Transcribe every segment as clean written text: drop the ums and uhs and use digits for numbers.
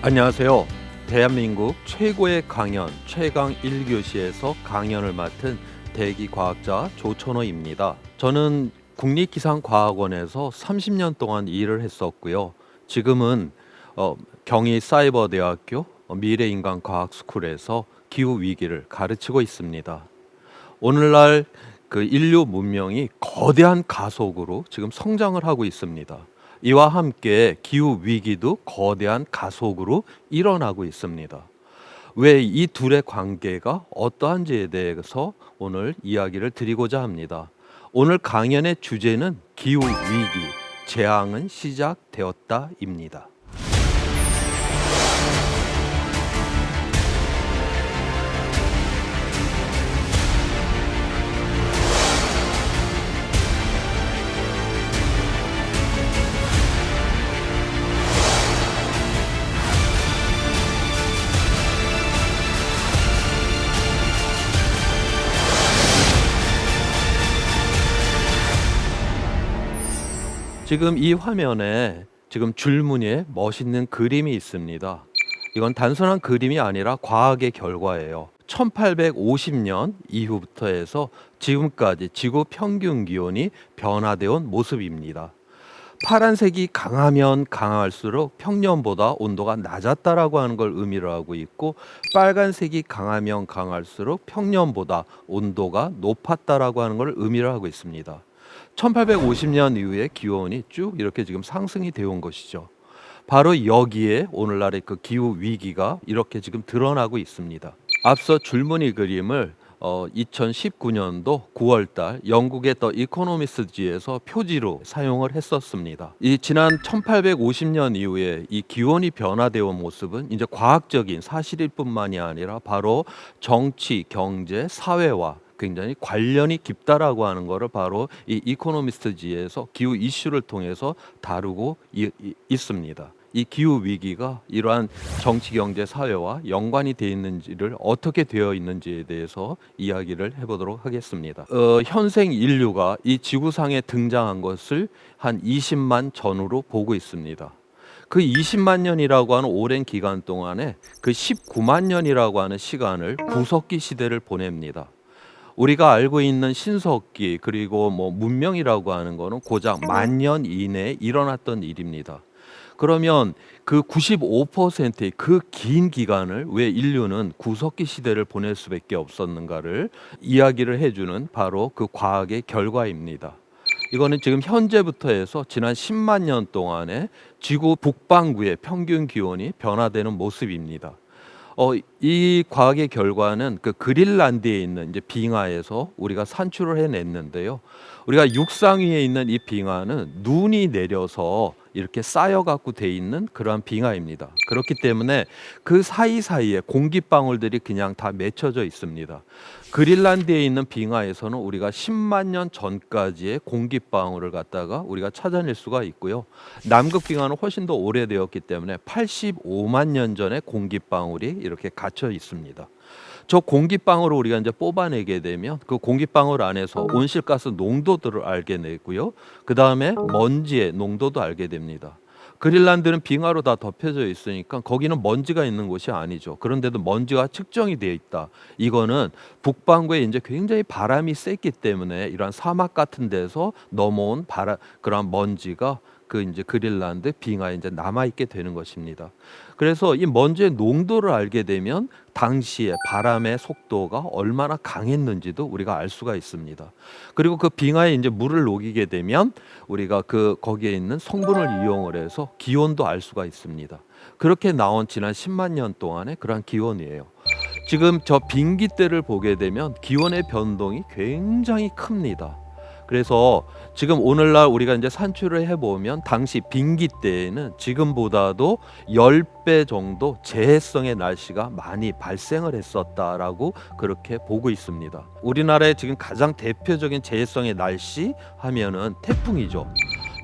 안녕하세요. 대한민국 최고의 강연 최강 1교시에서 강연을 맡은 대기과학자 조천호입니다. 저는 국립기상과학원에서 30년 동안 일을 했었고요. 지금은 경희사이버대학교 미래인간과학스쿨에서 기후위기를 가르치고 있습니다. 오늘날 그 인류 문명이 거대한 가속으로 지금 성장을 하고 있습니다. 이와 함께 기후 위기도 거대한 가속으로 일어나고 있습니다. 왜 이 둘의 관계가 어떠한지에 대해서 오늘 이야기를 드리고자 합니다. 오늘 강연의 주제는 기후 위기, 재앙은 시작되었다입니다. 지금 이 화면에 지금 줄무늬에 멋있는 그림이 있습니다. 이건 단순한 그림이 아니라 과학의 결과예요. 1850년 이후부터 해서 지금까지 지구 평균 기온이 변화되어 온 모습입니다. 파란색이 강하면 강할수록 평년보다 온도가 낮았다라고 하는 걸 의미를 하고 있고, 빨간색이 강하면 강할수록 평년보다 온도가 높았다라고 하는 걸 의미를 하고 있습니다. 1850년 이후에 기온이 쭉 이렇게 지금 상승이 되어 온 것이죠. 바로 여기에 오늘날의 그 기후 위기가 이렇게 지금 드러나고 있습니다. 앞서 줄무늬 그림을 2019년도 9월달 영국의 더 이코노미스지에서 표지로 사용을 했었습니다. 이 지난 1850년 이후에 이 기온이 변화되어 온 모습은 이제 과학적인 사실일 뿐만이 아니라 바로 정치, 경제, 사회와 굉장히 관련이 깊다라고 하는 것을 바로 이 이코노미스트지에서 기후 이슈를 통해서 다루고 있습니다. 이 기후 위기가 이러한 정치, 경제, 사회와 연관이 되어 있는지를 어떻게 되어 있는지에 대해서 이야기를 해보도록 하겠습니다. 현생 인류가 이 지구상에 등장한 것을 한 20만 전후로 보고 있습니다. 그 20만 년이라고 하는 오랜 기간 동안에 그 19만 년이라고 하는 시간을 구석기 시대를 보냅니다. 우리가 알고 있는 신석기 그리고 문명이라고 하는 거는 고작 10,000년 이내에 일어났던 일입니다. 그러면 그 95%의 그 긴 기간을 왜 인류는 구석기 시대를 보낼 수밖에 없었는가를 이야기를 해주는 바로 그 과학의 결과입니다. 이거는 지금 현재부터 해서 지난 10만 년 동안에 지구 북반구의 평균 기온이 변화되는 모습입니다. 이 과학의 결과는 그 그린란드에 있는 이제 빙하에서 우리가 산출을 해냈는데요. 우리가 육상 위에 있는 이 빙하는 눈이 내려서 이렇게 쌓여 갖고 돼 있는 그러한 빙하입니다. 그렇기 때문에 그 사이사이에 공기방울들이 그냥 다 맺혀져 있습니다. 그린란드에 있는 빙하에서는 우리가 10만 년 전까지의 공기방울을 갖다가 우리가 찾아낼 수가 있고요. 남극 빙하는 훨씬 더 오래되었기 때문에 85만 년 전에 공기방울이 이렇게 갇혀 있습니다. 저 공기방울을 우리가 이제 뽑아내게 되면 그 공기방울 안에서 온실가스 농도들을 알게 되고요. 그 다음에 먼지의 농도도 알게 됩니다. 그린란드는 빙하로 다 덮여져 있으니까 거기는 먼지가 있는 곳이 아니죠. 그런데도 먼지가 측정이 되어 있다. 이거는 북반구에 이제 굉장히 바람이 셌기 때문에 이러한 사막 같은 데서 넘어온 그런 먼지가 그 이제 그린란드 빙하에 이제 남아 있게 되는 것입니다. 그래서 이 먼지의 농도를 알게 되면 당시에 바람의 속도가 얼마나 강했는지도 우리가 알 수가 있습니다. 그리고 그 빙하에 이제 물을 녹이게 되면 우리가 그 거기에 있는 성분을 이용을 해서 기온도 알 수가 있습니다. 그렇게 나온 지난 10만 년 동안의 그러한 기온이에요. 지금 저 빙기대를 보게 되면 기온의 변동이 굉장히 큽니다. 그래서 지금 오늘날 우리가 이제 산출을 해보면 당시 빙기 때에는 지금보다도 10배 정도 재해성의 날씨가 많이 발생을 했었다라고 그렇게 보고 있습니다. 우리나라의 지금 가장 대표적인 재해성의 날씨 하면은 태풍이죠.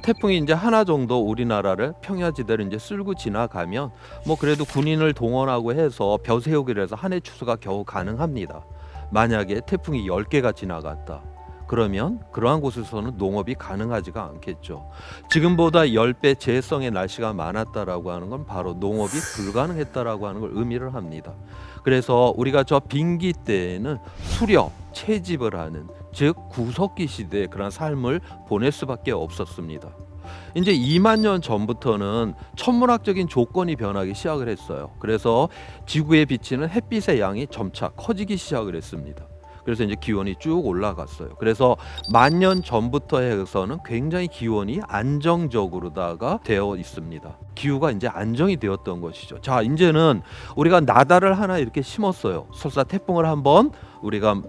태풍이 이제 하나 정도 우리나라를 평야지대를 이제 쓸고 지나가면 그래도 군인을 동원하고 해서 벼 세우기를 해서 한 해 추수가 겨우 가능합니다. 만약에 태풍이 10개가 지나갔다. 그러면 그러한 곳에서는 농업이 가능하지가 않겠죠. 지금보다 10배 재해성의 날씨가 많았다라고 하는 건 바로 농업이 불가능했다라고 하는 걸 의미를 합니다. 그래서 우리가 저 빙기 때에는 수렵, 채집을 하는, 즉 구석기 시대의 그런 삶을 보낼 수밖에 없었습니다. 이제 2만 년 전부터는 천문학적인 조건이 변하기 시작을 했어요. 그래서 지구에 비치는 햇빛의 양이 점차 커지기 시작을 했습니다. 그래서 이제 기온이 쭉 올라갔어요. 그래서 10,000년 전부터 해서는 굉장히 기온이 안정적으로다가 되어 있습니다. 기후가 이제 안정이 되었던 것이죠. 자, 이제는 우리가 나달을 하나 이렇게 심었어요. 설사 태풍을 한번 우리가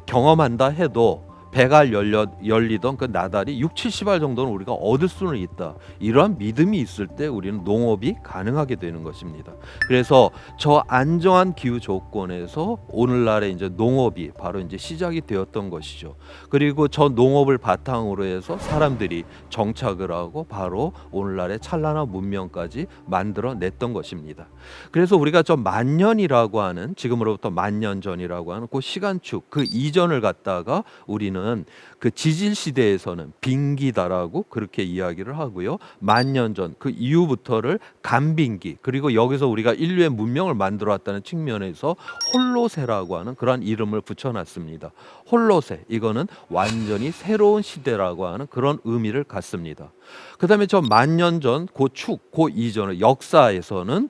경험한다 해도 배가 열리던 그 나달이 6, 70알 정도는 우리가 얻을 수는 있다. 이러한 믿음이 있을 때 우리는 농업이 가능하게 되는 것입니다. 그래서 저 안정한 기후 조건에서 오늘날의 이제 농업이 바로 이제 시작이 되었던 것이죠. 그리고 저 농업을 바탕으로 해서 사람들이 정착을 하고 바로 오늘날의 찬란한 문명까지 만들어냈던 것입니다. 그래서 우리가 저 만년이라고 하는, 지금으로부터 10,000년 전이라고 하는 그 시간축, 그 이전을 갖다가 우리는 그 지질 시대에서는 빙기다라고 그렇게 이야기를 하고요. 10,000년 전 그 이후부터를 간빙기, 그리고 여기서 우리가 인류의 문명을 만들어 왔다는 측면에서 홀로세라고 하는 그런 이름을 붙여놨습니다. 홀로세, 이거는 완전히 새로운 시대라고 하는 그런 의미를 갖습니다. 그 다음에 저 10,000년 전 그 축, 그 이전의 역사에서는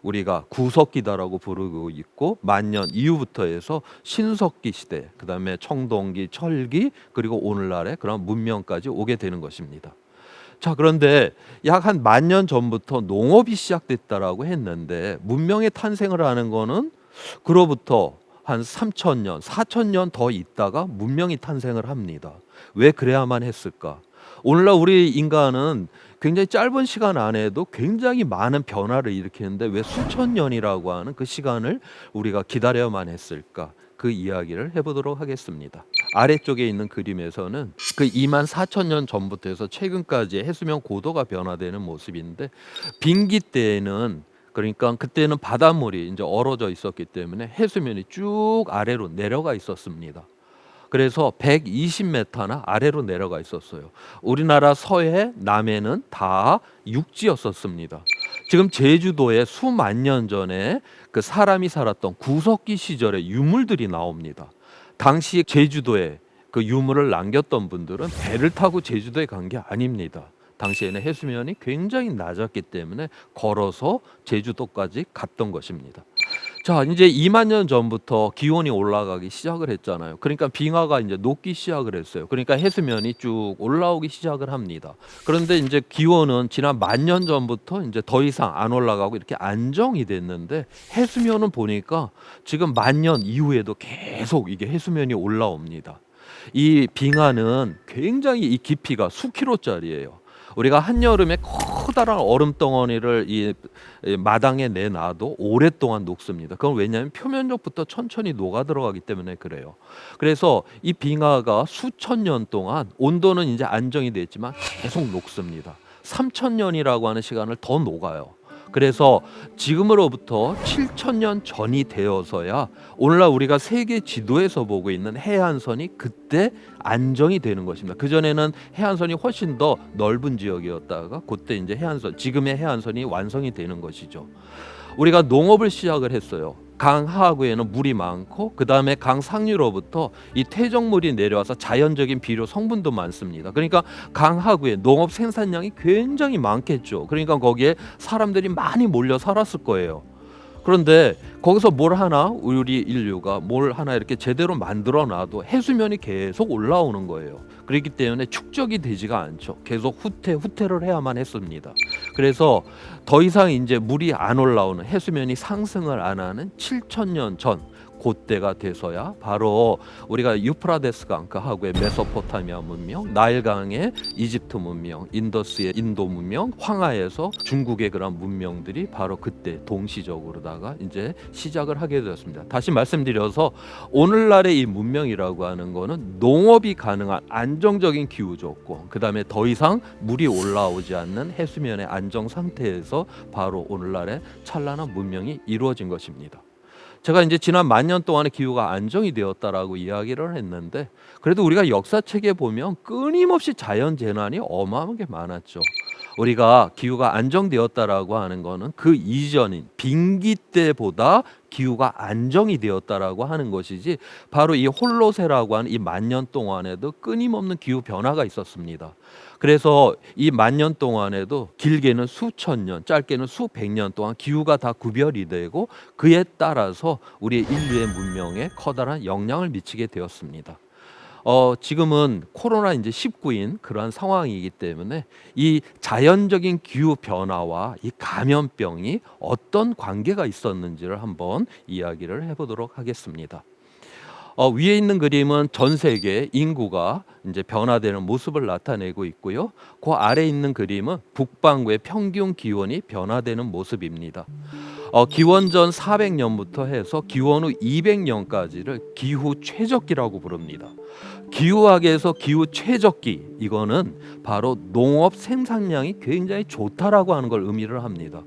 우리가 구석기다라고 부르고 있고, 10,000년 이후부터 해서 신석기 시대, 그 다음에 청동기, 철기, 그리고 오늘날의 그런 문명까지 오게 되는 것입니다. 자, 그런데 약 한 10,000년 전부터 농업이 시작됐다라고 했는데, 문명의 탄생을 하는 거는 그로부터 한 3,000년, 4,000년 더 있다가 문명이 탄생을 합니다. 왜 그래야만 했을까? 오늘날 우리 인간은 굉장히 짧은 시간 안에도 굉장히 많은 변화를 일으키는데 왜 수천 년이라고 하는 그 시간을 우리가 기다려야만 했을까? 그 이야기를 해보도록 하겠습니다. 아래쪽에 있는 그림에서는 그 24,000년 전부터 해서 최근까지 해수면 고도가 변화되는 모습인데, 빙기 때에는, 그러니까 그때는 바닷물이 이제 얼어져 있었기 때문에 해수면이 쭉 아래로 내려가 있었습니다. 그래서 120m나 아래로 내려가 있었어요. 우리나라 서해, 남해는 다 육지였었습니다. 지금 제주도에 수만 년 전에 그 사람이 살았던 구석기 시절의 유물들이 나옵니다. 당시 제주도에 그 유물을 남겼던 분들은 배를 타고 제주도에 간 게 아닙니다. 당시에는 해수면이 굉장히 낮았기 때문에 걸어서 제주도까지 갔던 것입니다. 자, 이제 2만 년 전부터 기온이 올라가기 시작을 했잖아요. 그러니까 빙하가 이제 녹기 시작을 했어요. 그러니까 해수면이 쭉 올라오기 시작을 합니다. 그런데 이제 기온은 지난 10,000년 전부터 이제 더 이상 안 올라가고 이렇게 안정이 됐는데, 해수면은 보니까 지금 10,000년 이후에도 계속 이게 해수면이 올라옵니다. 이 빙하는 굉장히 이 깊이가 수킬로짜리예요. 우리가 한여름에 커다란 얼음 덩어리를 이 마당에 내놔도 오랫동안 녹습니다. 그건 왜냐하면 표면적부터 천천히 녹아 들어가기 때문에 그래요. 그래서 이 빙하가 수천 년 동안 온도는 이제 안정이 됐지만 계속 녹습니다. 3,000년이라고 하는 시간을 더 녹아요. 그래서 지금으로부터 7,000년 전이 되어서야 오늘날 우리가 세계 지도에서 보고 있는 해안선이 그때 안정이 되는 것입니다. 그전에는 해안선이 훨씬 더 넓은 지역이었다가 그때 이제 해안선, 지금의 해안선이 완성이 되는 것이죠. 우리가 농업을 시작을 했어요. 강 하구에는 물이 많고, 그 다음에 강 상류로부터 이 퇴적물이 내려와서 자연적인 비료 성분도 많습니다. 그러니까 강 하구에 농업 생산량이 굉장히 많겠죠. 그러니까 거기에 사람들이 많이 몰려 살았을 거예요. 그런데 거기서 뭘 하나, 우리 인류가 뭘 하나 이렇게 제대로 만들어 놔도 해수면이 계속 올라오는 거예요. 그렇기 때문에 축적이 되지가 않죠. 계속 후퇴를 해야만 했습니다. 그래서 더 이상 이제 물이 안 올라오는, 해수면이 상승을 안 하는 7,000년 전 그때가 돼서야 바로 우리가 유프라데스 강가하고의 메소포타미아 문명, 나일강의 이집트 문명, 인더스의 인도 문명, 황하에서 중국의 그런 문명들이 바로 그때 동시적으로다가 이제 시작을 하게 되었습니다. 다시 말씀드려서 오늘날의 이 문명이라고 하는 거는 농업이 가능한 안정적인 기후 조건, 그 다음에 더 이상 물이 올라오지 않는 해수면의 안정 상태에서 바로 오늘날의 찬란한 문명이 이루어진 것입니다. 제가 이제 지난 만년 동안의 기후가 안정이 되었다라고 이야기를 했는데, 그래도 우리가 역사책에 보면 끊임없이 자연 재난이 어마어마하게 많았죠. 우리가 기후가 안정되었다라고 하는 거는 그 이전인 빙기 때보다 기후가 안정이 되었다라고 하는 것이지, 바로 이 홀로세라고 하는 이 만년 동안에도 끊임없는 기후 변화가 있었습니다. 그래서 이 만년 동안에도 길게는 수천 년, 짧게는 수백 년 동안 기후가 다 구별이 되고, 그에 따라서 우리 인류의 문명에 커다란 영향을 미치게 되었습니다. 지금은 코로나 이제 19인 그러한 상황이기 때문에 이 자연적인 기후 변화와 이 감염병이 어떤 관계가 있었는지를 한번 이야기를 해보도록 하겠습니다. 위에 있는 그림은 전 세계 인구가 이제 변화되는 모습을 나타내고 있고요. 그 아래 있는 그림은 북반구의 평균 기온이 변화되는 모습입니다. 기원전 400년부터 해서 기원 후 200년까지를 기후 최적기라고 부릅니다. 기후학에서 기후 최적기, 이거는 바로 농업 생산량이 굉장히 좋다라고 하는 걸 의미를 합니다.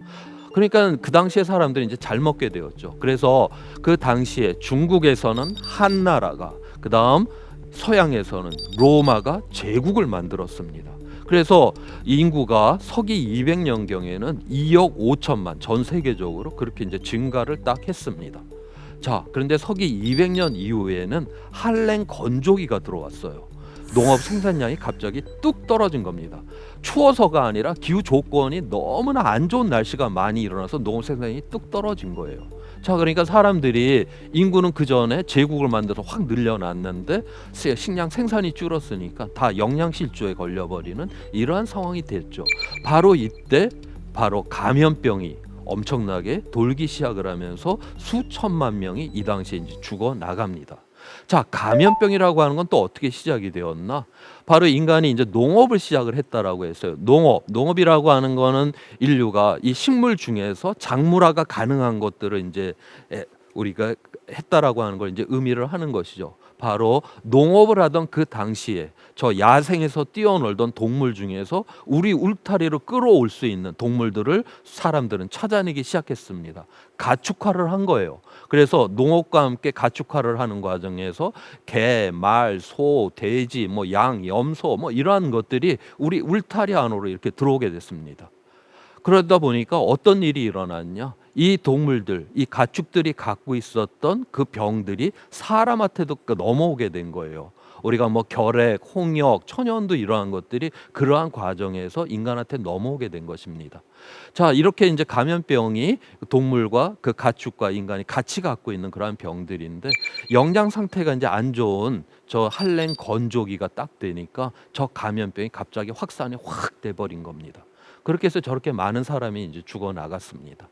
그러니까 그 당시에 사람들이 이제 잘 먹게 되었죠. 그래서 그 당시에 중국에서는 한나라가, 그다음 서양에서는 로마가 제국을 만들었습니다. 그래서 인구가 서기 200년경에는 2억 5천만, 전 세계적으로 그렇게 이제 증가를 딱 했습니다. 자, 그런데 서기 200년 이후에는 한랭 건조기가 들어왔어요. 농업 생산량이 갑자기 뚝 떨어진 겁니다. 추워서가 아니라 기후 조건이 너무나 안 좋은 날씨가 많이 일어나서 농업 생산량이 뚝 떨어진 거예요. 자, 그러니까 사람들이, 인구는 그 전에 제국을 만들어서 확 늘려놨는데 식량 생산이 줄었으니까 다 영양실조에 걸려버리는 이러한 상황이 됐죠. 바로 이때 바로 감염병이 엄청나게 돌기 시작을 하면서 수천만 명이 이 당시에 이제 죽어 나갑니다. 자, 감염병이라고 하는 건 또 어떻게 시작이 되었나? 바로 인간이 이제 농업을 시작을 했다라고 했어요. 농업이라고 하는 거는 인류가 이 식물 중에서 작물화가 가능한 것들을 이제 우리가 했다라고 하는 걸 이제 의미를 하는 것이죠. 바로 농업을 하던 그 당시에 저 야생에서 뛰어놀던 동물 중에서 우리 울타리로 끌어올 수 있는 동물들을 사람들은 찾아내기 시작했습니다. 가축화를 한 거예요. 그래서 농업과 함께 가축화를 하는 과정에서 개, 말, 소, 돼지, 뭐 양, 염소, 뭐 이러한 것들이 우리 울타리 안으로 이렇게 들어오게 됐습니다. 그러다 보니까 어떤 일이 일어났냐? 이 동물들, 이 가축들이 갖고 있었던 그 병들이 사람한테도 넘어오게 된 거예요. 우리가 뭐 결핵, 홍역, 천연두 이러한 것들이 그러한 과정에서 인간한테 넘어오게 된 것입니다. 자, 이렇게 이제 감염병이 동물과 그 가축과 인간이 같이 갖고 있는 그러한 병들인데, 영양 상태가 이제 안 좋은 저 한랭 건조기가 딱 되니까 저 감염병이 갑자기 확산이 확 돼버린 겁니다. 그렇게 해서 저렇게 많은 사람이 이제 죽어 나갔습니다.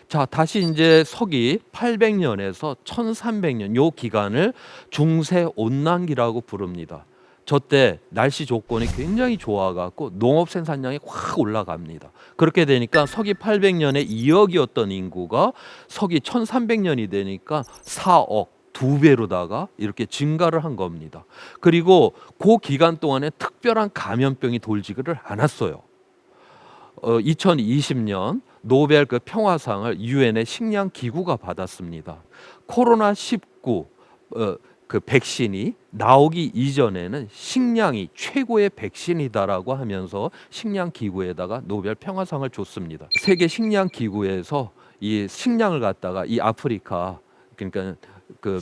자, 다시 이제 서기 800년에서 1300년 요 기간을 중세 온난기라고 부릅니다. 저때 날씨 조건이 굉장히 좋아 갖고 농업 생산량이 확 올라갑니다. 그렇게 되니까 서기 800년에 2억이었던 인구가 서기 1300년이 되니까 4억, 2배로다가 이렇게 증가를 한 겁니다. 그리고 그 기간 동안에 특별한 감염병이 돌지를 않았어요. 2020년 노벨 그 평화상을 유엔의 식량 기구가 받았습니다. 코로나 19 그 백신이 나오기 이전에는 식량이 최고의 백신이다라고 하면서 식량 기구에다가 노벨 평화상을 줬습니다. 세계 식량 기구에서 이 식량을 갖다가 이 아프리카, 그러니까 그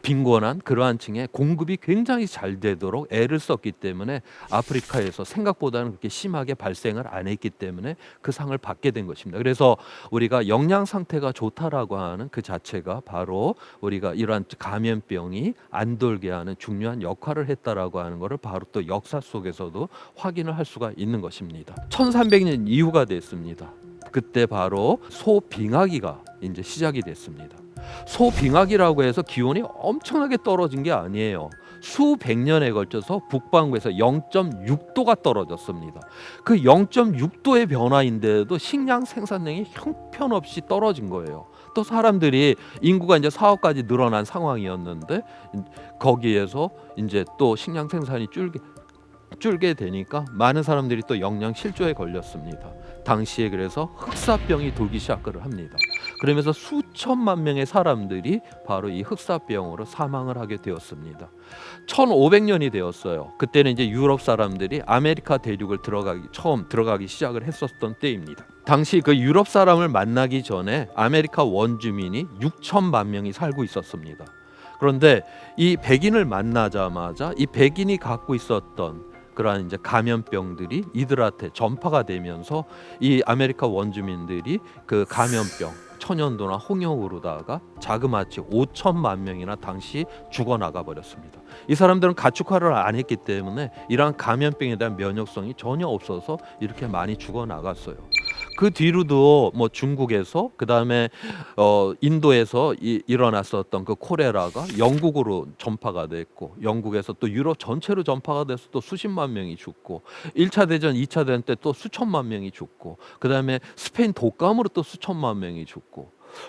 빈곤한 그러한 층에 공급이 굉장히 잘 되도록 애를 썼기 때문에 아프리카에서 생각보다는 그렇게 심하게 발생을 안 했기 때문에 그 상을 받게 된 것입니다. 그래서 우리가 영양 상태가 좋다라고 하는 그 자체가 바로 우리가 이러한 감염병이 안 돌게 하는 중요한 역할을 했다라고 하는 것을 바로 또 역사 속에서도 확인을 할 수가 있는 것입니다. 1300년 이후가 됐습니다. 그때 바로 소빙하기가 이제 시작이 됐습니다. 소빙하기라고 해서 기온이 엄청나게 떨어진 게 아니에요. 수백 년에 걸쳐서 북반구에서 0.6도가 떨어졌습니다. 그 0.6도의 변화인데도 식량 생산량이 형편없이 떨어진 거예요. 또 사람들이 인구가 이제 4억까지 늘어난 상황이었는데 거기에서 이제 또 식량 생산이 줄게 되니까 많은 사람들이 또 영양 실조에 걸렸습니다. 당시에 그래서 흑사병이 돌기 시작을 합니다. 그러면서 수천만 명의 사람들이 바로 이 흑사병으로 사망을 하게 되었습니다. 1500년이 되었어요. 그때는 이제 유럽 사람들이 아메리카 대륙을 처음 들어가기 시작을 했었던 때입니다. 당시 그 유럽 사람을 만나기 전에 아메리카 원주민이 6천만 명이 살고 있었습니다. 그런데 이 백인을 만나자마자 이 백인이 갖고 있었던 그러한 이제 감염병들이 이들한테 전파가 되면서 이 아메리카 원주민들이 그 감염병 천연도나 홍역으로다가 자그마치 5천만 명이나 당시 죽어나가 버렸습니다. 이 사람들은 가축화를 안 했기 때문에 이러한 감염병에 대한 면역성이 전혀 없어서 이렇게 많이 죽어나갔어요. 그 뒤로도 뭐 중국에서 그다음에 인도에서 일어났었던 그 콜레라가 영국으로 전파가 됐고, 영국에서 또 유럽 전체로 전파가 돼서 또 수십만 명이 죽고, 1차 대전, 2차 대전 때 또 수천만 명이 죽고, 그다음에 스페인 독감으로 또 수천만 명이 죽고.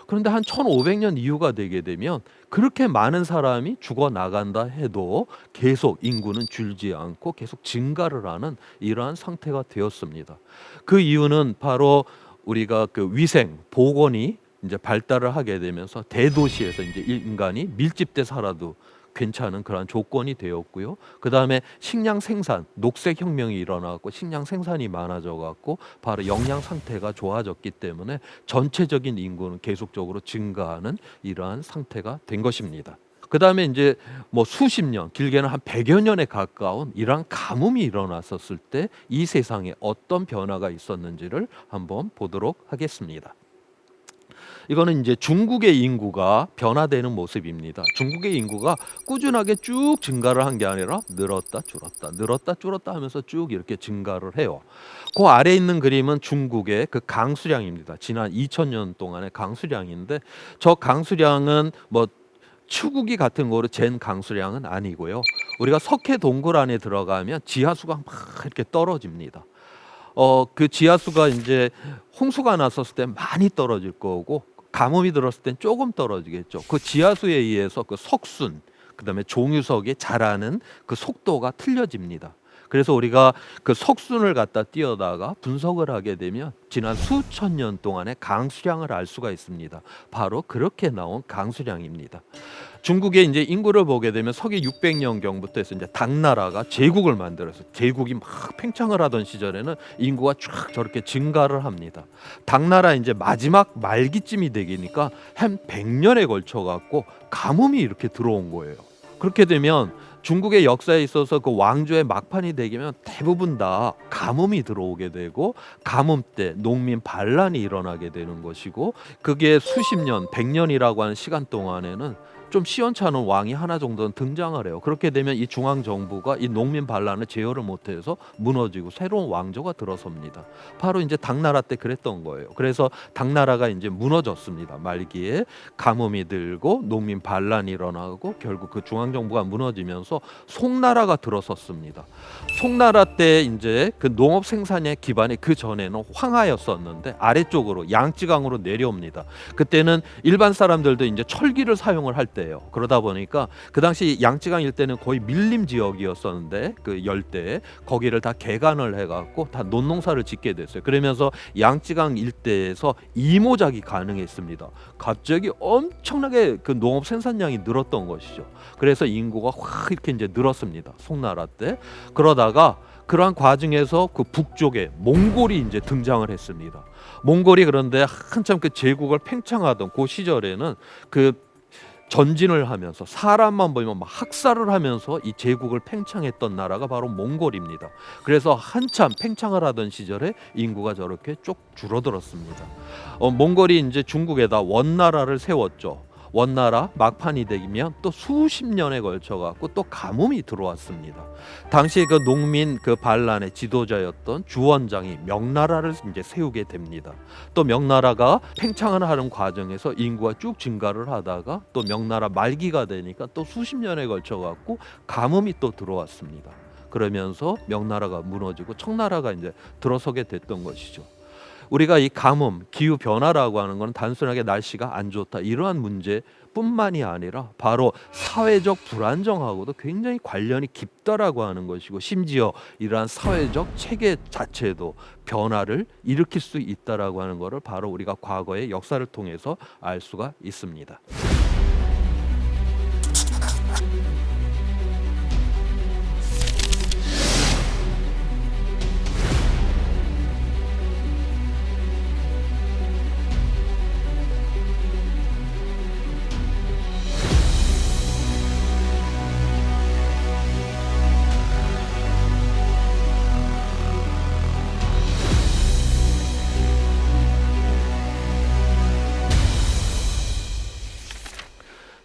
그런데 한 1500년 이후가 되게 되면 그렇게 많은 사람이 죽어 나간다 해도 계속 인구는 줄지 않고 계속 증가를 하는 이러한 상태가 되었습니다. 그 이유는 바로 우리가 그 위생, 보건이 이제 발달을 하게 되면서 대도시에서 이제 인간이 밀집돼 살아도 괜찮은 그런 조건이 되었고요. 그 다음에 식량 생산, 녹색 혁명이 일어나고 식량 생산이 많아져 갖고 바로 영양 상태가 좋아졌기 때문에 전체적인 인구는 계속적으로 증가하는 이러한 상태가 된 것입니다. 그 다음에 이제 뭐 수십 년, 길게는 한 100여 년에 가까운 이러한 가뭄이 일어났었을 때 이 세상에 어떤 변화가 있었는지를 한번 보도록 하겠습니다. 이거는 이제 중국의 인구가 변화되는 모습입니다. 중국의 인구가 꾸준하게 쭉 증가를 한 게 아니라 늘었다 줄었다 늘었다 줄었다 하면서 쭉 이렇게 증가를 해요. 그 아래 있는 그림은 중국의 그 강수량입니다. 지난 2000년 동안의 강수량인데, 저 강수량은 뭐 추구기 같은 거로 잰 강수량은 아니고요. 우리가 석회 동굴 안에 들어가면 지하수가 막 이렇게 떨어집니다. 그 지하수가 이제 홍수가 났었을 때 많이 떨어질 거고, 가뭄이 들었을 땐 조금 떨어지겠죠. 그 지하수에 의해서 그 석순, 그다음에 종유석이 자라는 그 속도가 틀려집니다. 그래서 우리가 그 석순을 갖다 띄어다가 분석을 하게 되면 지난 수천 년 동안의 강수량을 알 수가 있습니다. 바로 그렇게 나온 강수량입니다. 중국의 이제 인구를 보게 되면 서기 600년경부터 해서 이제 당나라가 제국을 만들어서 제국이 막 팽창을 하던 시절에는 인구가 쫙 저렇게 증가를 합니다. 당나라 이제 마지막 말기쯤이 되니까 한 100년에 걸쳐 갖고 가뭄이 이렇게 들어온 거예요. 그렇게 되면 중국의 역사에 있어서 그 왕조의 막판이 되면 대부분 다 가뭄이 들어오게 되고, 가뭄 때 농민 반란이 일어나게 되는 것이고, 그게 수십 년, 100년이라고 하는 시간 동안에는 좀 시원찮은 왕이 하나 정도는 등장을 해요. 그렇게 되면 이 중앙 정부가 이 농민 반란을 제어를 못해서 무너지고 새로운 왕조가 들어섭니다. 바로 이제 당나라 때 그랬던 거예요. 그래서 당나라가 이제 무너졌습니다. 말기에 가뭄이 들고 농민 반란이 일어나고 결국 그 중앙 정부가 무너지면서 송나라가 들어섰습니다. 송나라 때 이제 그 농업 생산의 기반이 그 전에는 황하였었는데 아래쪽으로 양쯔강으로 내려옵니다. 그때는 일반 사람들도 이제 철기를 사용을 할 때예요. 그러다 보니까 그 당시 양쯔강 일대는 거의 밀림 지역이었었는데, 그 열대 거기를 다 개간을 해갖고 다 논농사를 짓게 됐어요. 그러면서 양쯔강 일대에서 이모작이 가능했습니다. 갑자기 엄청나게 그 농업 생산량이 늘었던 것이죠. 그래서 인구가 확 이렇게 이제 늘었습니다. 송나라 때. 그러다가 그러한 과정에서 그 북쪽에 몽골이 이제 등장을 했습니다. 몽골이 그런데 한참 그 제국을 팽창하던 그 시절에는 그 전진을 하면서 사람만 보이면 막 학살을 하면서 이 제국을 팽창했던 나라가 바로 몽골입니다. 그래서 한참 팽창을 하던 시절에 인구가 저렇게 쭉 줄어들었습니다. 몽골이 이제 중국에다 원나라를 세웠죠. 원나라 막판이 되면 또 수십 년에 걸쳐 갖고 또 가뭄이 들어왔습니다. 당시 그 농민 그 반란의 지도자였던 주원장이 명나라를 이제 세우게 됩니다. 또 명나라가 팽창을 하는 과정에서 인구가 쭉 증가를 하다가 또 명나라 말기가 되니까 또 수십 년에 걸쳐 갖고 가뭄이 또 들어왔습니다. 그러면서 명나라가 무너지고 청나라가 이제 들어서게 됐던 것이죠. 우리가 이 가뭄, 기후 변화라고 하는 건 단순하게 날씨가 안 좋다 이러한 문제만 뿐만이 아니라 바로 사회적 불안정하고도 굉장히 관련이 깊다라고 하는 것이고, 심지어 이러한 사회적 체계 자체도 변화를 일으킬 수 있다라고 하는 것을 바로 우리가 과거의 역사를 통해서 알 수가 있습니다.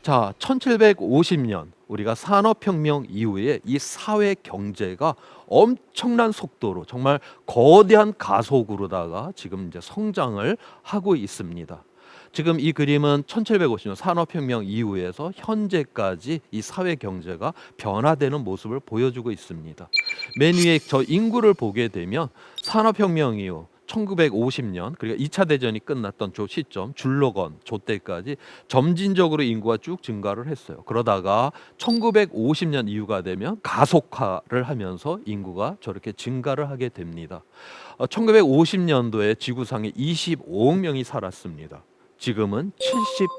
자, 1750년 우리가 산업혁명 이후에 이 사회 경제가 엄청난 속도로, 정말 거대한 가속으로다가 지금 이제 성장을 하고 있습니다. 지금 이 그림은 1750년 산업혁명 이후에서 현재까지 이 사회 경제가 변화되는 모습을 보여주고 있습니다. 맨 위에 저 인구를 보게 되면 산업혁명 이후 1950년, 그러니까 2차 대전이 끝났던 저 시점, 줄로건 저 때까지 점진적으로 인구가 쭉 증가를 했어요. 그러다가 1950년 이후가 되면 가속화를 하면서 인구가 저렇게 증가를 하게 됩니다. 1950년도에 지구상에 25억 명이 살았습니다. 지금은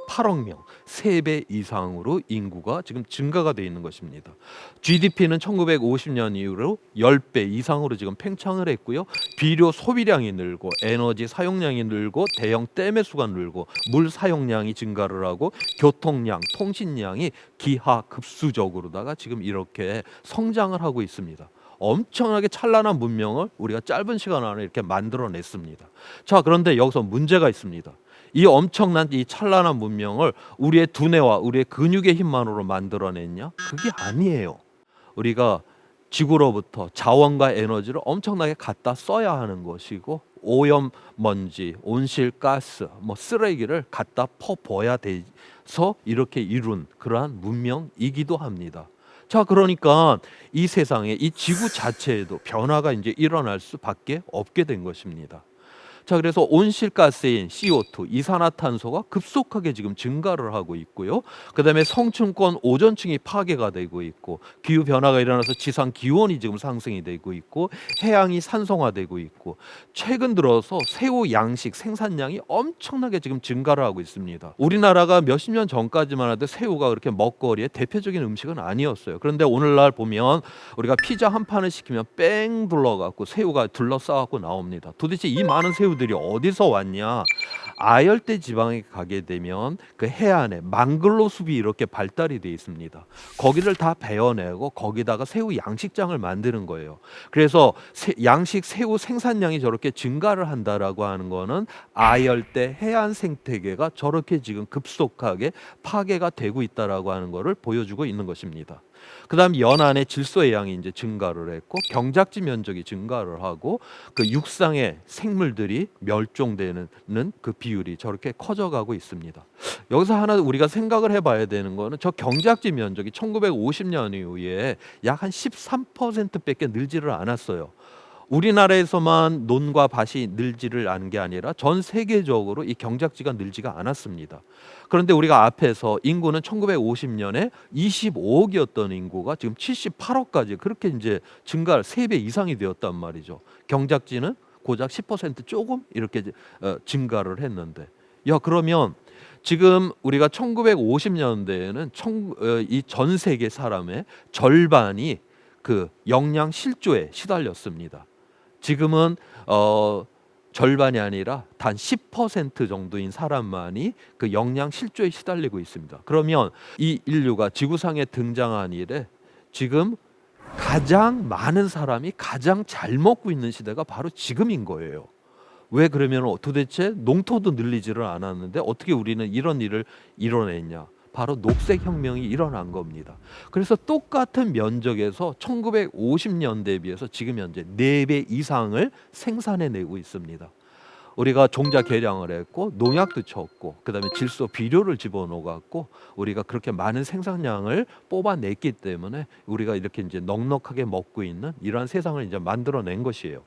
78억 명, 3배 이상으로 인구가 지금 증가가 돼 있는 것입니다. GDP는 1950년 이후로 10배 이상으로 지금 팽창을 했고요. 비료 소비량이 늘고, 에너지 사용량이 늘고, 대형 댐의 수가 늘고, 물 사용량이 증가를 하고, 교통량, 통신량이 기하급수적으로다가 지금 이렇게 성장을 하고 있습니다. 엄청나게 찬란한 문명을 우리가 짧은 시간 안에 이렇게 만들어냈습니다. 자, 그런데 여기서 문제가 있습니다. 이 엄청난 이 찬란한 문명을 우리의 두뇌와 우리의 근육의 힘만으로 만들어냈냐? 그게 아니에요. 우리가 지구로부터 자원과 에너지를 엄청나게 갖다 써야 하는 것이고, 오염 먼지, 온실가스, 쓰레기를 갖다 퍼부어야 돼서 이렇게 이룬 그러한 문명이기도 합니다. 자, 그러니까 이 세상에, 이 지구 자체에도 변화가 이제 일어날 수밖에 없게 된 것입니다. 자, 그래서 온실가스인 CO2, 이산화탄소가 급속하게 지금 증가를 하고 있고요. 그다음에 성층권 오존층이 파괴가 되고 있고, 기후 변화가 일어나서 지상 기온이 지금 상승이 되고 있고, 해양이 산성화되고 있고, 최근 들어서 새우 양식 생산량이 엄청나게 지금 증가를 하고 있습니다. 우리나라가 몇십 년 전까지만 해도 새우가 그렇게 먹거리의 대표적인 음식은 아니었어요. 그런데 오늘날 보면 우리가 피자 한 판을 시키면 뺑 둘러갖고 새우가 둘러싸갖고 나옵니다. 도대체 이 많은 새우들이 어디서 왔냐? 아열대 지방에 가게 되면 그 해안에 망글로 숲이 이렇게 발달이 돼 있습니다. 거기를 다 베어내고 거기다가 새우 양식장을 만드는 거예요. 그래서 양식 새우 생산량이 저렇게 증가를 한다라고 하는 거는 아열대 해안 생태계가 저렇게 지금 급속하게 파괴가 되고 있다라고 하는 것을 보여주고 있는 것입니다. 그다음 연안의 질소의 양이 이제 증가를 했고, 경작지 면적이 증가를 하고, 그 육상의 생물들이 멸종되는 그 비율이 저렇게 커져가고 있습니다. 여기서 하나 우리가 생각을 해봐야 되는 거는, 저 경작지 면적이 1950년 이후에 약 한 13%밖에 늘지를 않았어요. 우리나라에서만 논과 밭이 늘지를 않은 게 아니라 전 세계적으로 이 경작지가 늘지가 않았습니다. 그런데 우리가 앞에서 인구는 1950년에 25억이었던 인구가 지금 78억까지 그렇게 이제 증가를 3배 이상이 되었단 말이죠. 경작지는 고작 10% 조금 이렇게 증가를 했는데, 야, 그러면 지금 우리가 1950년대에는 이 전 세계 사람의 절반이 그 영양 실조에 시달렸습니다. 지금은 절반이 아니라 단 10% 정도인 사람만이 그 영양 실조에 시달리고 있습니다. 그러면 이 인류가 지구상에 등장한 이래 지금 가장 많은 사람이 가장 잘 먹고 있는 시대가 바로 지금인 거예요. 왜 그러면 도대체 농토도 늘리지를 않았는데 어떻게 우리는 이런 일을 이뤄냈냐? 바로 녹색혁명이 일어난 겁니다. 그래서 똑같은 면적에서 1950년대에 비해서 지금 현재 4배 이상을 생산해내고 있습니다. 우리가 종자 개량을 했고, 농약도 쳤고, 그다음에 질소 비료를 집어넣어갖고 우리가 그렇게 많은 생산량을 뽑아냈기 때문에 우리가 이렇게 이제 넉넉하게 먹고 있는 이러한 세상을 이제 만들어낸 것이에요.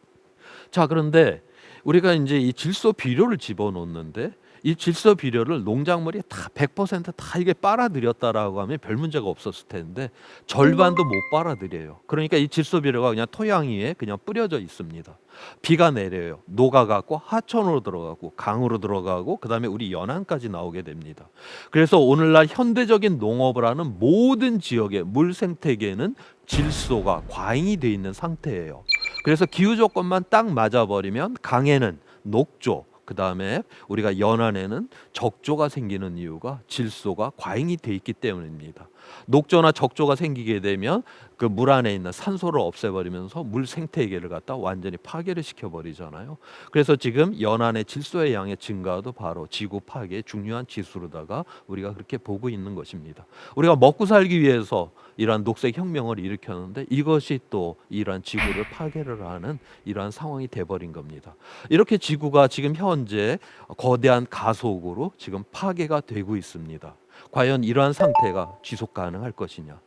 자, 그런데 우리가 이제 이 질소 비료를 집어넣는데, 이 질소 비료를 농작물이 다 100%다 이게 빨아들였다라고 하면 별 문제가 없었을 텐데 절반도 못 빨아들여요. 그러니까 이 질소 비료가 그냥 토양 위에 그냥 뿌려져 있습니다. 비가 내려요. 녹아갖고 하천으로 들어가고 강으로 들어가고 그다음에 우리 연안까지 나오게 됩니다. 그래서 오늘날 현대적인 농업을 하는 모든 지역의 물 생태계는 질소가 과잉이 돼 있는 상태예요. 그래서 기후 조건만 딱 맞아버리면 강에는 녹조, 그 다음에 우리가 연안에는 적조가 생기는 이유가 질소가 과잉이 돼 있기 때문입니다. 녹조나 적조가 생기게 되면 그 물 안에 있는 산소를 없애버리면서 물 생태계를 갖다 완전히 파괴를 시켜버리잖아요. 그래서 지금 연안의 질소의 양의 증가도 바로 지구 파괴의 중요한 지수로다가 우리가 그렇게 보고 있는 것입니다. 우리가 먹고 살기 위해서 이러한 녹색 혁명을 일으켰는데 이것이 또 이러한 지구를 파괴를 하는 이러한 상황이 돼버린 겁니다. 이렇게 지구가 지금 현재 거대한 가속으로 지금 파괴가 되고 있습니다. 과연 이러한 상태가 지속 가능할 것이냐?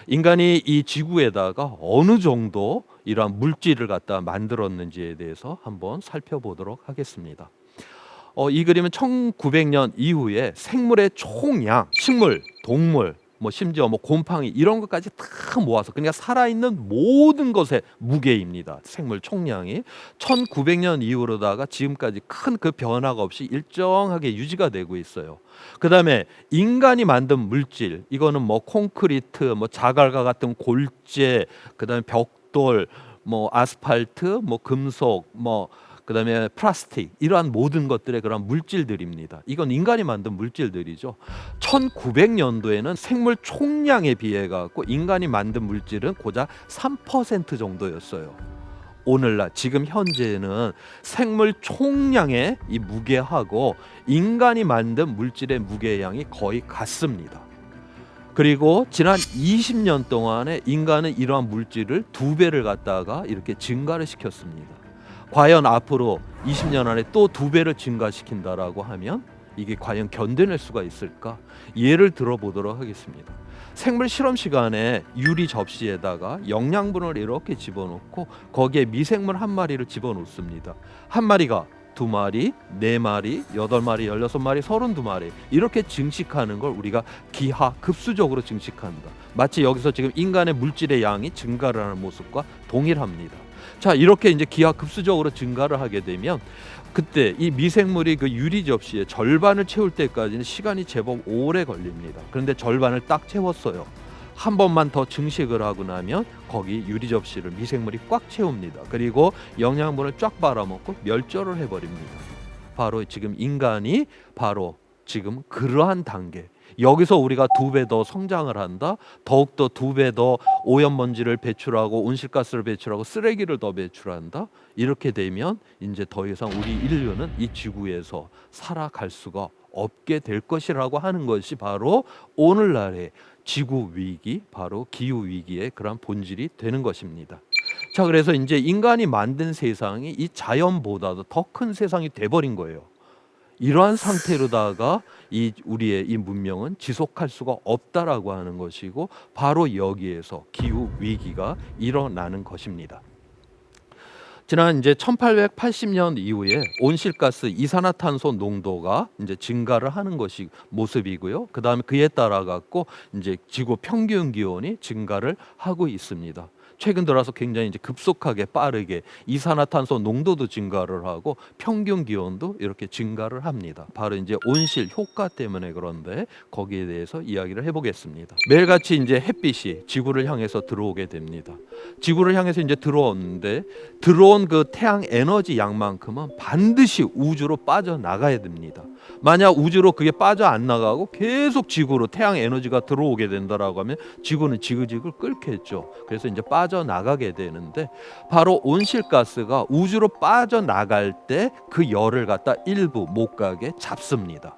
인간이 이 지구에다가 어느 정도 이러한 물질을 갖다 만들었는지에 대해서 한번 살펴보도록 하겠습니다. 이 그림은 1900년 이후에 생물의 총량, 식물, 동물, 뭐 심지어 뭐 곰팡이 이런 것까지 다 모아서 그러니까 살아있는 모든 것의 무게입니다. 생물 총량이 1900년 이후로다가 지금까지 큰 그 변화가 없이 일정하게 유지가 되고 있어요. 그다음에 인간이 만든 물질 이거는 뭐 콘크리트, 뭐 자갈과 같은 골재, 그다음에 벽돌, 뭐 아스팔트, 뭐 금속, 뭐 그다음에 플라스틱 이러한 모든 것들의 그런 물질들입니다. 이건 인간이 만든 물질들이죠. 1900년도에는 생물 총량에 비해 갖고 인간이 만든 물질은 고작 3% 정도였어요. 오늘날 지금 현재는 생물 총량의 이 무게하고 인간이 만든 물질의 무게량이 거의 같습니다. 그리고 지난 20년 동안에 인간은 이러한 물질을 2배를 갖다가 이렇게 증가를 시켰습니다. 과연 앞으로 20년 안에 또 2배를 증가시킨다라고 하면 이게 과연 견뎌낼 수가 있을까? 예를 들어보도록 하겠습니다. 생물 실험 시간에 유리 접시에다가 영양분을 이렇게 집어넣고 거기에 미생물 한 마리를 집어넣습니다. 한 마리가 2마리, 4마리, 8마리, 16마리, 32마리 이렇게 증식하는 걸 우리가 기하급수적으로 증식한다. 마치 여기서 지금 인간의 물질의 양이 증가를 하는 모습과 동일합니다. 자, 이렇게 이제 기하급수적으로 증가를 하게 되면 그때 이 미생물이 그 유리 접시의 절반을 채울 때까지는 시간이 제법 오래 걸립니다. 그런데 절반을 딱 채웠어요. 한 번만 더 증식을 하고 나면 거기 유리 접시를 미생물이 꽉 채웁니다. 그리고 영양분을 쫙 빨아먹고 멸절을 해버립니다. 바로 지금 인간이 바로 지금 그러한 단계. 여기서 우리가 2배 더 성장을 한다. 더욱더 2배 더 오염먼지를 배출하고 온실가스를 배출하고 쓰레기를 더 배출한다. 이렇게 되면 이제 더 이상 우리 인류는 이 지구에서 살아갈 수가 없게 될 것이라고 하는 것이 바로 오늘날의 지구 위기, 바로 기후 위기의 그런 본질이 되는 것입니다. 자, 그래서 이제 인간이 만든 세상이 이 자연보다도 더 큰 세상이 돼버린 거예요. 이러한 상태로다가 이 우리의 이 문명은 지속할 수가 없다라고 하는 것이고 바로 여기에서 기후 위기가 일어나는 것입니다. 지난 이제 1880년 이후에 온실가스 이산화탄소 농도가 이제 증가를 하는 것이 모습이고요. 그다음에 그에 따라 갖고 이제 지구 평균 기온이 증가를 하고 있습니다. 최근 들어서 굉장히 이제 급속하게 빠르게 이산화탄소 농도도 증가를 하고 평균 기온도 이렇게 증가를 합니다. 바로 이제 온실 효과 때문에 그런데 거기에 대해서 이야기를 해보겠습니다. 매일같이 이제 햇빛이 지구를 향해서 들어오게 됩니다. 지구를 향해서 이제 들어오는데 들어온 그 태양 에너지 양만큼은 반드시 우주로 빠져나가야 됩니다. 만약 우주로 그게 빠져 안 나가고 계속 지구로 태양 에너지가 들어오게 된다라고 하면 지구는 지그지그 끓겠죠. 그래서 이제 빠져나가게 되는데 바로 온실가스가 우주로 빠져나갈 때 그 열을 갖다 일부 못 가게 잡습니다.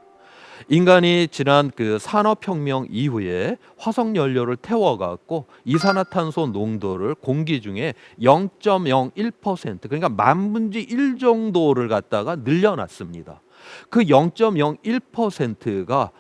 인간이 지난 그 산업혁명 이후에 화석 연료를 태워갖고 이산화탄소 농도를 공기 중에 0.01% 그러니까 만 분의 1 정도를 갖다가 늘려놨습니다. 그 0.01%가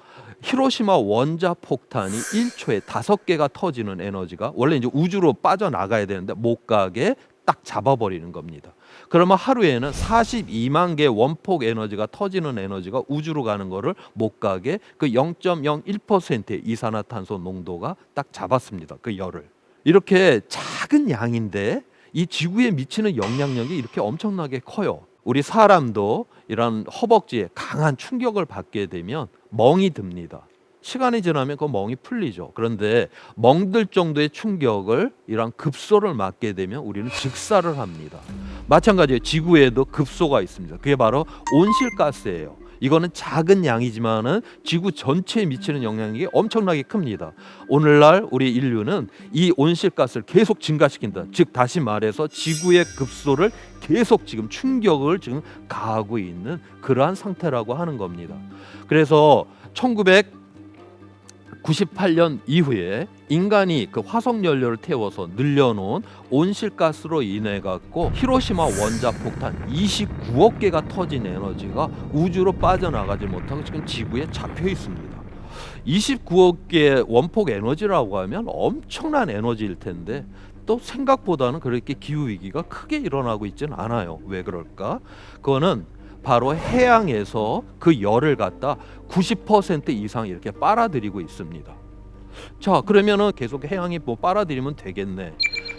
히로시마 원자폭탄이 1초에 5개가 터지는 에너지가 원래 이제 우주로 빠져나가야 되는데 못 가게 딱 잡아버리는 겁니다. 그러면 하루에는 42만 개 원폭 에너지가 터지는 에너지가 우주로 가는 거를 못 가게 그 0.01%의 이산화탄소 농도가 딱 잡았습니다. 그 열을. 이렇게 작은 양인데 이 지구에 미치는 영향력이 이렇게 엄청나게 커요. 우리 사람도 이런 허벅지에 강한 충격을 받게 되면 멍이 듭니다. 시간이 지나면 그 멍이 풀리죠. 그런데 멍들 정도의 충격을 이런 급소를 맞게 되면 우리는 즉사를 합니다. 마찬가지로 지구에도 급소가 있습니다. 그게 바로 온실가스예요. 이거는 작은 양이지만은 지구 전체에 미치는 영향이 엄청나게 큽니다. 오늘날 우리 인류는 이 온실가스를 계속 증가시킨다. 즉 다시 말해서 지구의 급소를 계속 지금 충격을 지금 가하고 있는 그러한 상태라고 하는 겁니다. 그래서 1998년 이후에 인간이 그 화석 연료를 태워서 늘려놓은 온실가스로 인해 갖고 히로시마 원자 폭탄 29억 개가 터진 에너지가 우주로 빠져나가지 못하고 지금 지구에 잡혀 있습니다. 29억 개의 원폭 에너지라고 하면 엄청난 에너지일 텐데 또 생각보다는 그렇게 기후 위기가 크게 일어나고 있지는 않아요. 왜 그럴까? 그거는 바로 해양에서 그 열을 갖다 90% 이상 이렇게 빨아들이고 있습니다. 자, 그러면은 계속 해양이 뭐 빨아들이면 되겠네.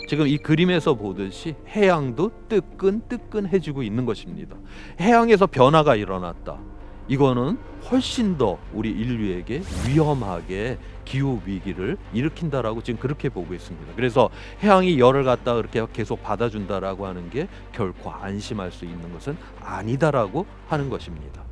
지금 이 그림에서 보듯이 해양도 뜨끈뜨끈해지고 있는 것입니다. 해양에서 변화가 일어났다. 이거는 훨씬 더 우리 인류에게 위험하게 기후 위기를 일으킨다라고 지금 그렇게 보고 있습니다. 그래서 해양이 열을 갖다 그렇게 계속 받아준다라고 하는 게 결코 안심할 수 있는 것은 아니다라고 하는 것입니다.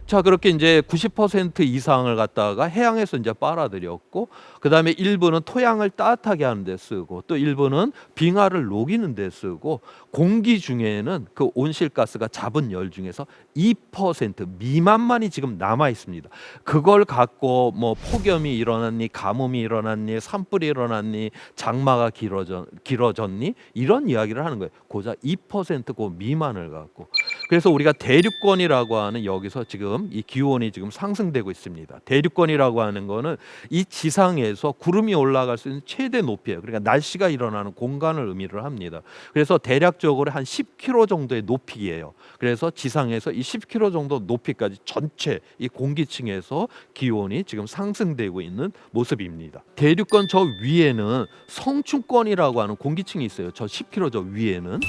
자, 그렇게 이제 90% 이상을 갖다가 해양에서 이제 빨아들였고, 그 다음에 일부는 토양을 따뜻하게 하는 데 쓰고, 또 일부는 빙하를 녹이는 데 쓰고, 공기 중에는 그 온실가스가 잡은 열 중에서 2% 미만만이 지금 남아 있습니다. 그걸 갖고 뭐 폭염이 일어났니, 가뭄이 일어났니, 산불이 일어났니, 장마가 길어졌니 이런 이야기를 하는 거예요. 고작 2%고 미만을 갖고. 그래서 우리가 대륙권이라고 하는 여기서 지금 이 기온이 지금 상승되고 있습니다. 대륙권이라고 하는 거는 이 지상에서 구름이 올라갈 수 있는 최대 높이예요. 그러니까 날씨가 일어나는 공간을 의미를 합니다. 그래서 대략적으로 한 10km 정도의 높이예요. 그래서 지상에서 이 10km 정도 높이까지 전체 이 공기층에서 기온이 지금 상승되고 있는 모습입니다. 대륙권 저 위에는 성층권이라고 하는 공기층이 있어요. 저 10km 저 위에는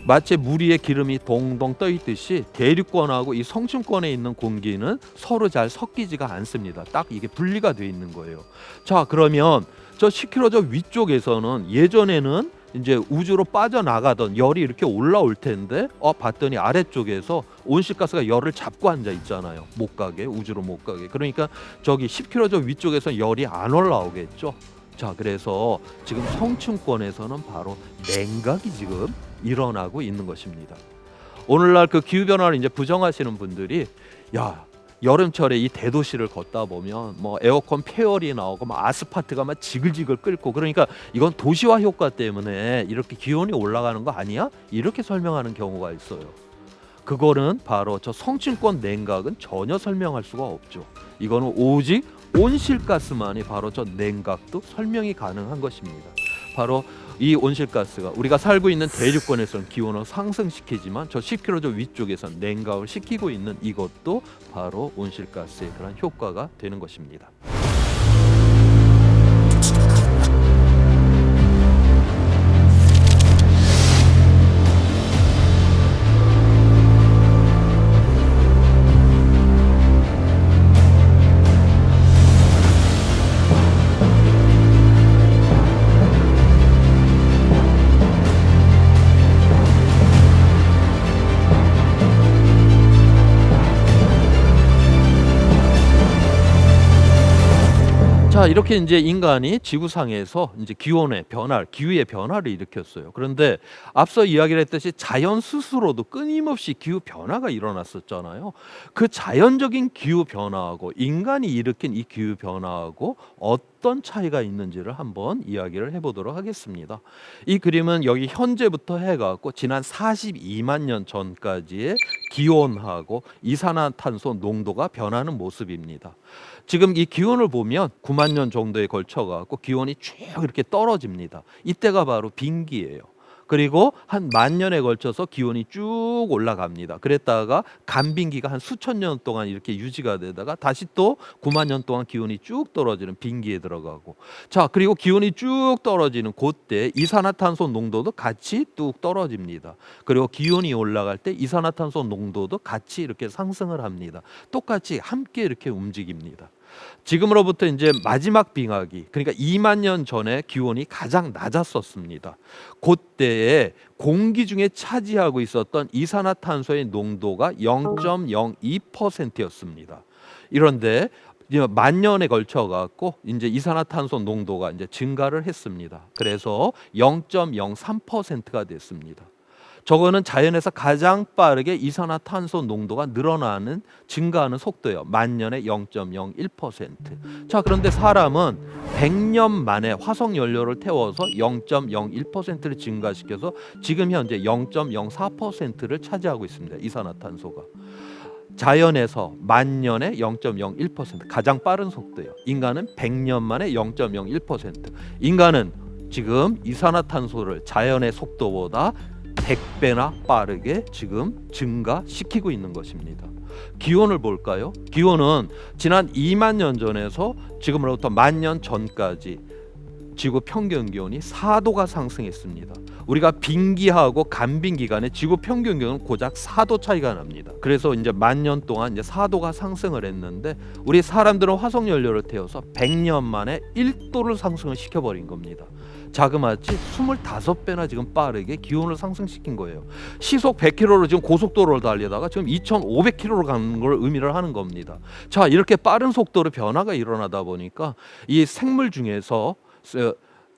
마치 물 위에 기름이 동동 떠 있듯이 대륙권하고 이 성층권에 있는 공기는 서로 잘 섞이지가 않습니다. 딱 이게 분리가 돼 있는 거예요. 자, 그러면 저 10km 저 위쪽에서는 예전에는 이제 우주로 빠져나가던 열이 이렇게 올라올 텐데 봤더니 아래쪽에서 온실가스가 열을 잡고 앉아 있잖아요. 못 가게, 우주로 못 가게. 그러니까 저기 10km 저 위쪽에서 열이 안 올라오겠죠. 자, 그래서 지금 성층권에서는 바로 냉각이 지금 일어나고 있는 것입니다. 오늘날 그 기후 변화를 이제 부정하시는 분들이 야, 여름철에 이 대도시를 걷다 보면 뭐 에어컨 폐열이 나오고 막 아스팔트가 막 지글지글 끓고 그러니까 이건 도시화 효과 때문에 이렇게 기온이 올라가는 거 아니야? 이렇게 설명하는 경우가 있어요. 그거는 바로 저 성층권 냉각은 전혀 설명할 수가 없죠. 이거는 오직 온실가스만이 바로 저 냉각도 설명이 가능한 것입니다. 바로 이 온실가스가 우리가 살고 있는 대륙권에서는 기온을 상승시키지만 저 10km 저 위쪽에서는 냉각을 시키고 있는 이것도 바로 온실가스의 그런 효과가 되는 것입니다. 자, 이렇게 이제 인간이 지구상에서 이제 기온의 변화, 기후의 변화를 일으켰어요. 그런데 앞서 이야기를 했듯이 자연 스스로도 끊임없이 기후 변화가 일어났었잖아요. 그 자연적인 기후 변화하고 인간이 일으킨 이 기후 변화하고 어떤 차이가 있는지를 한번 이야기를 해보도록 하겠습니다. 이 그림은 여기 현재부터 해갖고 지난 42만 년 전까지의 기온하고 이산화탄소 농도가 변하는 모습입니다. 지금 이 기온을 보면 9만 년 정도에 걸쳐 갖고 기온이 쭉 이렇게 떨어집니다. 이때가 바로 빙기예요. 그리고 한 10,000년에 걸쳐서 기온이 쭉 올라갑니다. 그랬다가 간빙기가 한 수천 년 동안 이렇게 유지가 되다가 다시 또 9만 년 동안 기온이 쭉 떨어지는 빙기에 들어가고, 자, 그리고 기온이 쭉 떨어지는 그때 이산화탄소 농도도 같이 뚝 떨어집니다. 그리고 기온이 올라갈 때 이산화탄소 농도도 같이 이렇게 상승을 합니다. 똑같이 함께 이렇게 움직입니다. 지금으로부터 이제 마지막 빙하기, 그러니까 2만 년 전에 기온이 가장 낮았었습니다. 그때에 공기 중에 차지하고 있었던 이산화탄소의 농도가 0.02%였습니다. 이런데 이제 10,000년에 걸쳐 갖고 이제 이산화탄소 농도가 이제 증가를 했습니다. 그래서 0.03%가 됐습니다. 저거는 자연에서 가장 빠르게 이산화탄소 농도가 늘어나는 증가하는 속도예요. 10,000년에 0.01%. 자, 그런데 사람은 100년 만에 화석 연료를 태워서 0.01%를 증가시켜서 지금 현재 0.04%를 차지하고 있습니다. 이산화탄소가. 자연에서 10,000년에 0.01% 가장 빠른 속도예요. 인간은 100년 만에 0.01%. 인간은 지금 이산화탄소를 자연의 속도보다 100배나 빠르게 지금 증가시키고 있는 것입니다. 기온을 볼까요? 기온은 지난 2만 년 전에서 지금으로부터 10,000년 전까지 지구 평균 기온이 4도가 상승했습니다. 우리가 빙기하고 간빙기 간의 지구 평균 기온은 고작 4도 차이가 납니다. 그래서 이제 10,000년 동안 이제 4도가 상승을 했는데, 우리 사람들은 화석 연료를 태워서 100년 만에 1도를 상승을 시켜버린 겁니다. 자그마치 25배나 지금 빠르게 기온을 상승시킨 거예요. 시속 100km로 지금 고속도로를 달리다가 지금 2,500km로 가는 걸 의미를 하는 겁니다. 자, 이렇게 빠른 속도로 변화가 일어나다 보니까 이 생물 중에서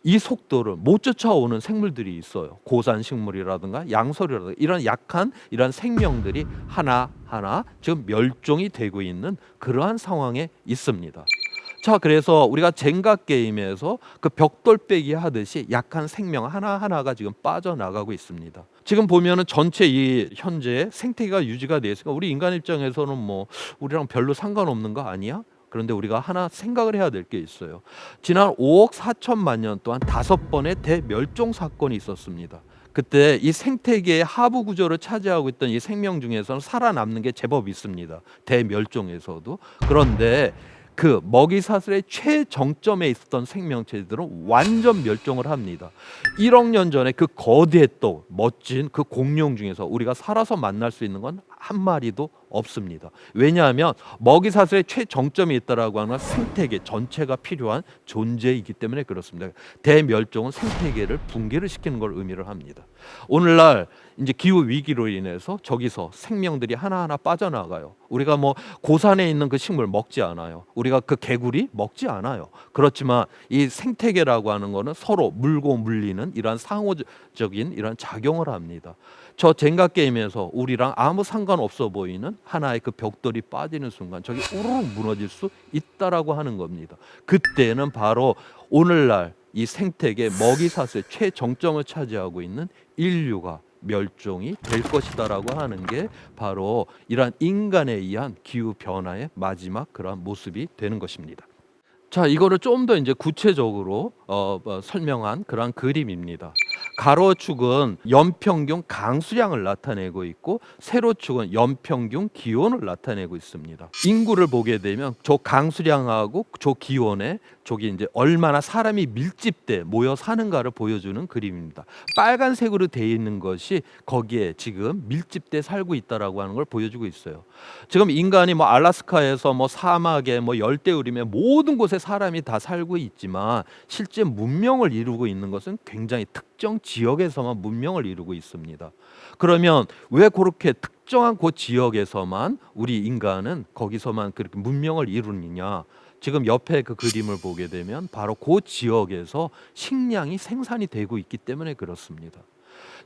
이 속도를 못 쫓아오는 생물들이 있어요. 고산 식물이라든가 양서류라든가 이런 약한 이런 생명들이 하나하나 지금 멸종이 되고 있는 그러한 상황에 있습니다. 자, 그래서 우리가 젠가 게임에서 그 벽돌 빼기 하듯이 약한 생명 하나하나가 지금 빠져나가고 있습니다. 지금 보면은 전체 이 현재 생태계가 유지가 돼 있으니까 우리 인간 입장에서는 뭐 우리랑 별로 상관없는 거 아니야? 그런데 우리가 하나 생각을 해야 될 게 있어요. 지난 5억 4천만 년 동안 5번의 대멸종 사건이 있었습니다. 그때 이 생태계의 하부 구조를 차지하고 있던 이 생명 중에서는 살아남는 게 제법 있습니다. 대멸종에서도. 그런데 그 먹이 사슬의 최정점에 있었던 생명체들은 완전 멸종을 합니다. 1억 년 전에 그 거대했고 멋진 그 공룡 중에서 우리가 살아서 만날 수 있는 건 한 마리도 없습니다. 왜냐하면 먹이 사슬의 최정점이 있다라고 하는 건 생태계 전체가 필요한 존재이기 때문에 그렇습니다. 대멸종은 생태계를 붕괴를 시키는 걸 의미를 합니다. 오늘날 이제 기후 위기로 인해서 저기서 생명들이 하나하나 빠져나가요. 우리가 뭐 고산에 있는 그 식물 먹지 않아요. 우리가 그 개구리 먹지 않아요. 그렇지만 이 생태계라고 하는 거는 서로 물고 물리는 이러한 상호적인 이런 작용을 합니다. 저 젠가 게임에서 우리랑 아무 상관없어 보이는 하나의 그 벽돌이 빠지는 순간 저기 우르르 무너질 수 있다라고 하는 겁니다. 그때는 바로 오늘날 이 생태계 먹이사슬 최정점을 차지하고 있는 인류가 멸종이 될 것이다라고 하는 게 바로 이러한 인간에 의한 기후 변화의 마지막 그러한 모습이 되는 것입니다. 자, 이거를 좀 더 이제 구체적으로 설명한 그러한 그림입니다. 가로축은 연평균 강수량을 나타내고 있고 세로축은 연평균 기온을 나타내고 있습니다. 인구를 보게 되면 저 강수량하고 저 기온에 저기 이제 얼마나 사람이 밀집돼 모여 사는가를 보여주는 그림입니다. 빨간색으로 되어 있는 것이 거기에 지금 밀집돼 살고 있다라고 하는 걸 보여주고 있어요. 지금 인간이 뭐 알래스카에서 뭐 사막에 뭐 열대우림에 모든 곳에 사람이 다 살고 있지만 실제 문명을 이루고 있는 것은 굉장히 특정 지역에서만 문명을 이루고 있습니다. 그러면 왜 그렇게 특정한 그 지역에서만 우리 인간은 거기서만 그렇게 문명을 이루느냐? 지금 옆에 그 그림을 보게 되면 바로 그 지역에서 식량이 생산이 되고 있기 때문에 그렇습니다.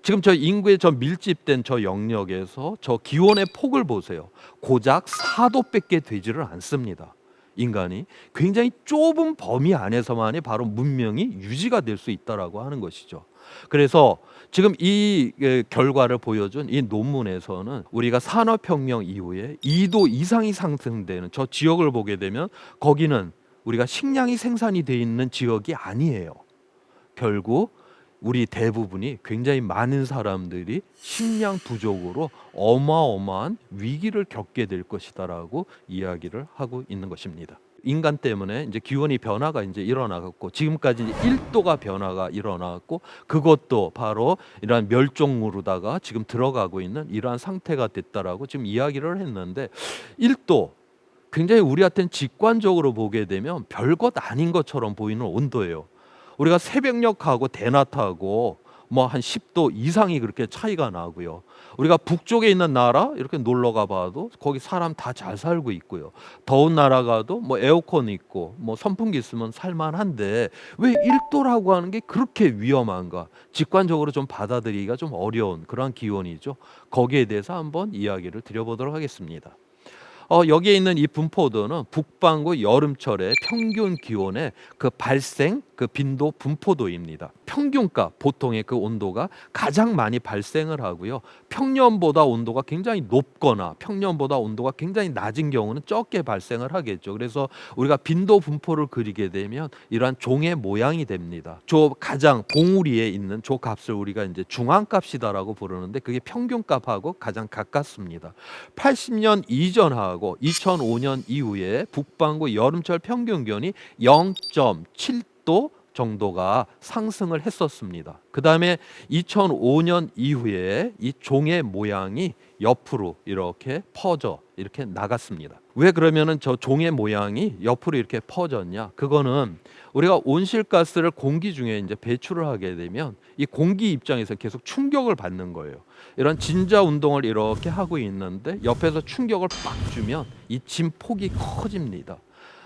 지금 저 인구의 저 밀집된 저 영역에서 저 기온의 폭을 보세요. 고작 4도밖에 되지를 않습니다. 인간이 굉장히 좁은 범위 안에서만이 바로 문명이 유지가 될 수 있다라고 하는 것이죠. 그래서 지금 이 결과를 보여준 이 논문에서는 우리가 산업혁명 이후에 2도 이상이 상승되는 저 지역을 보게 되면 거기는 우리가 식량이 생산이 돼 있는 지역이 아니에요. 결국 우리 대부분이 굉장히 많은 사람들이 식량 부족으로 어마어마한 위기를 겪게 될 것이다라고 이야기를 하고 있는 것입니다. 인간 때문에 이제 기온이 변화가 이제 일어나고 지금까지 이제 1도가 변화가 일어나고 그것도 바로 이러한 멸종으로다가 지금 들어가고 있는 이러한 상태가 됐다라고 지금 이야기를 했는데 1도 굉장히 우리한테는 직관적으로 보게 되면 별것 아닌 것처럼 보이는 온도예요. 우리가 새벽녘하고 대낮하고 뭐 한 10도 이상이 그렇게 차이가 나고요. 우리가 북쪽에 있는 나라 이렇게 놀러 가봐도 거기 사람 다 잘 살고 있고요. 더운 나라 가도 뭐 에어컨 있고 뭐 선풍기 있으면 살만한데 왜 1도라고 하는 게 그렇게 위험한가? 직관적으로 좀 받아들이기가 좀 어려운 그런 기온이죠. 거기에 대해서 한번 이야기를 드려보도록 하겠습니다. 여기에 있는 이 분포도는 북반구 여름철의 평균 기온의 그 발생 그 빈도 분포도입니다. 평균값 보통의 그 온도가 가장 많이 발생을 하고요. 평년보다 온도가 굉장히 높거나 평년보다 온도가 굉장히 낮은 경우는 적게 발생을 하겠죠. 그래서 우리가 빈도 분포를 그리게 되면 이러한 종의 모양이 됩니다. 저 가장 봉우리에 있는 저 값을 우리가 이제 중앙값이다라고 부르는데 그게 평균값하고 가장 가깝습니다. 80년 이전하고 2005년 이후에 북반구 여름철 평균 기온이 0.7도 정도가 상승을 했었습니다. 그 다음에 2005년 이후에 이 종의 모양이 옆으로 이렇게 퍼져 이렇게 나갔습니다. 왜 그러면은 저 종의 모양이 옆으로 이렇게 퍼졌냐? 그거는 우리가 온실가스를 공기 중에 이제 배출을 하게 되면 이 공기 입장에서 계속 충격을 받는 거예요. 이런 진자 운동을 이렇게 하고 있는데 옆에서 충격을 빡 주면 이 진폭이 커집니다.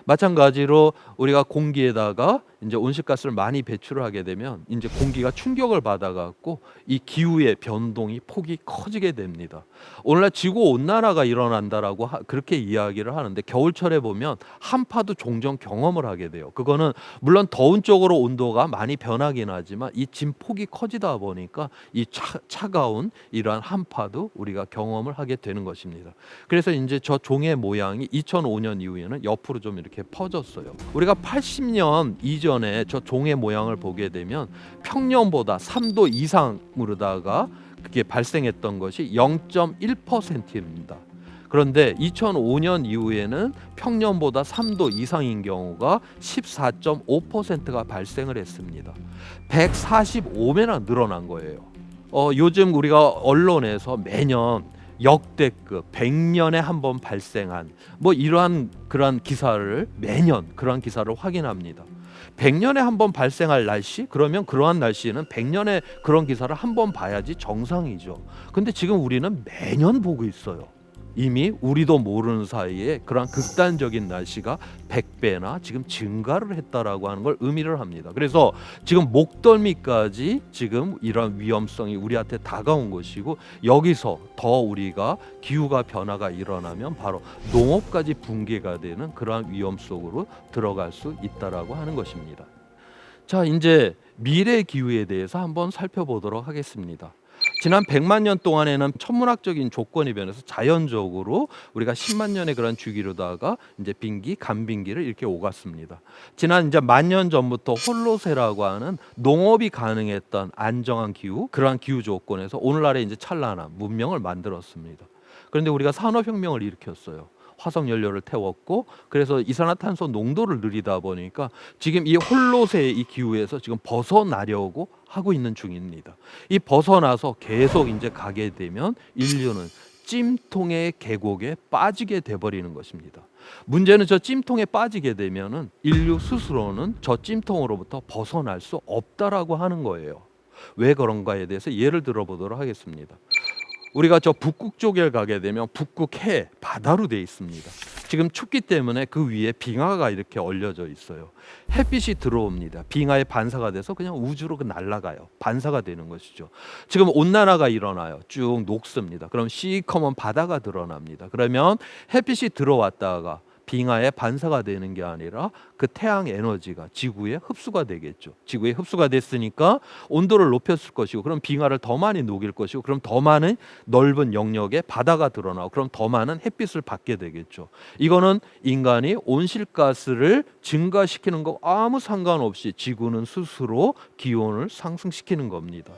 마찬가지로 우리가 공기에다가 이제 온실가스를 많이 배출을 하게 되면 이제 공기가 충격을 받아갖고 이 기후의 변동이 폭이 커지게 됩니다. 오늘날 지구 온난화가 일어난다라고 그렇게 이야기를 하는데 겨울철에 보면 한파도 종종 경험을 하게 돼요. 그거는 물론 더운 쪽으로 온도가 많이 변하긴 하지만 이 진폭이 커지다 보니까 이 차가운 이러한 한파도 우리가 경험을 하게 되는 것입니다. 그래서 이제 저 종의 모양이 2005년 이후에는 옆으로 좀 이렇게 퍼졌어요. 우리가 80년 이전에 저 종의 모양을 보게 되면 평년보다 3도 이상으로다가 그게 발생했던 것이 0.1%입니다. 그런데 2005년 이후에는 평년보다 3도 이상인 경우가 14.5%가 발생을 했습니다. 145배나 늘어난 거예요. 요즘 우리가 언론에서 매년 역대급 100년에 한 번 발생한 뭐 이러한 그러한 기사를 매년 그러한 기사를 확인합니다. 100년에 한 번 발생할 날씨? 그러면 그러한 날씨에는 100년에 그런 기사를 한 번 봐야지 정상이죠. 근데 지금 우리는 매년 보고 있어요. 이미 우리도 모르는 사이에 그런 극단적인 날씨가 100배나 지금 증가를 했다라고 하는 걸 의미를 합니다. 그래서 지금 목덜미까지 지금 이런 위험성이 우리한테 다가온 것이고 여기서 더 우리가 기후가 변화가 일어나면 바로 농업까지 붕괴가 되는 그러한 위험 속으로 들어갈 수 있다라고 하는 것입니다. 자, 이제 미래 기후에 대해서 한번 살펴보도록 하겠습니다. 지난 100만 년 동안에는 천문학적인 조건이 변해서 자연적으로 우리가 10만 년의 그런 주기로다가 이제 빙기, 간빙기를 이렇게 오갔습니다. 지난 이제 10,000년 전부터 홀로세라고 하는 농업이 가능했던 안정한 기후, 그러한 기후 조건에서 오늘날의 이제 찬란한 문명을 만들었습니다. 그런데 우리가 산업혁명을 일으켰어요. 화석 연료를 태웠고 그래서 이산화탄소 농도를 늘리다 보니까 지금 이 홀로세의 이 기후에서 지금 벗어나려고 하고 있는 중입니다. 이 벗어나서 계속 이제 가게 되면 인류는 찜통의 계곡에 빠지게 돼버리는 것입니다. 문제는 저 찜통에 빠지게 되면은 인류 스스로는 저 찜통으로부터 벗어날 수 없다라고 하는 거예요. 왜 그런가에 대해서 예를 들어보도록 하겠습니다. 우리가 저 북극 쪽에 가게 되면 북극해 바다로 돼 있습니다. 지금 춥기 때문에 그 위에 빙하가 이렇게 얼려져 있어요. 햇빛이 들어옵니다. 빙하에 반사가 돼서 그냥 우주로 날아가요. 반사가 되는 것이죠. 지금 온난화가 일어나요. 쭉 녹습니다. 그럼 시커먼 바다가 드러납니다. 그러면 햇빛이 들어왔다가 빙하에 반사가 되는 게 아니라 그 태양 에너지가 지구에 흡수가 되겠죠. 지구에 흡수가 됐으니까 온도를 높였을 것이고, 그럼 빙하를 더 많이 녹일 것이고, 그럼 더 많은 넓은 영역에 바다가 드러나고, 그럼 더 많은 햇빛을 받게 되겠죠. 이거는 인간이 온실가스를 증가시키는 거 아무 상관없이 지구는 스스로 기온을 상승시키는 겁니다.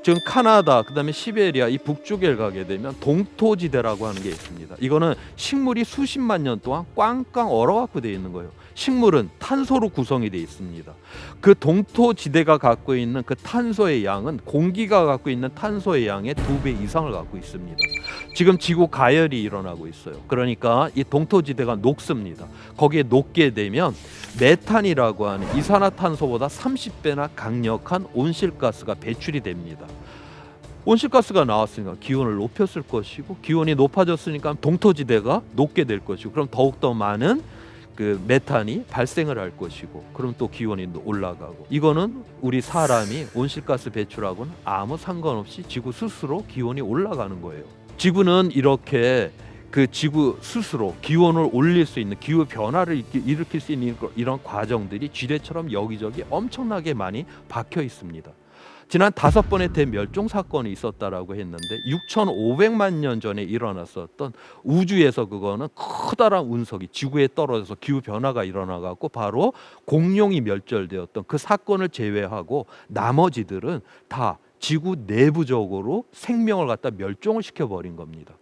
지금 카나다, 그다음에 시베리아 이 북쪽에 가게 되면 동토지대라고 하는 게 있습니다. 이거는 식물이 수십만 년 동안 꽝꽝 얼어갖고 돼 있는 거예요. 식물은 탄소로 구성이 돼 있습니다. 그 동토지대가 갖고 있는 그 탄소의 양은 공기가 갖고 있는 탄소의 양의 2배 이상을 갖고 있습니다. 지금 지구 가열이 일어나고 있어요. 그러니까 이 동토지대가 녹습니다. 거기에 녹게 되면 메탄이라고 하는 이산화탄소보다 30배나 강력한 온실가스가 배출이 됩니다. 온실가스가 나왔으니까 기온을 높였을 것이고, 기온이 높아졌으니까 동토지대가 녹게 될 것이고, 그럼 더욱더 많은 그 메탄이 발생을 할 것이고, 그럼 또 기온이 올라가고, 이거는 우리 사람이 온실가스 배출하고는 아무 상관없이 지구 스스로 기온이 올라가는 거예요. 지구는 이렇게 그 지구 스스로 기온을 올릴 수 있는, 기후 변화를 일으킬 수 있는 이런 과정들이 지뢰처럼 여기저기 엄청나게 많이 박혀 있습니다. 지난 5번의 대멸종 사건이 있었다라고 했는데 6,500만 년 전에 일어났었던 우주에서, 그거는 커다란 운석이 지구에 떨어져서 기후 변화가 일어나 갖고 바로 공룡이 멸절되었던 그 사건을 제외하고 나머지들은 다 지구 내부적으로 생명을 갖다 멸종을 시켜버린 겁니다.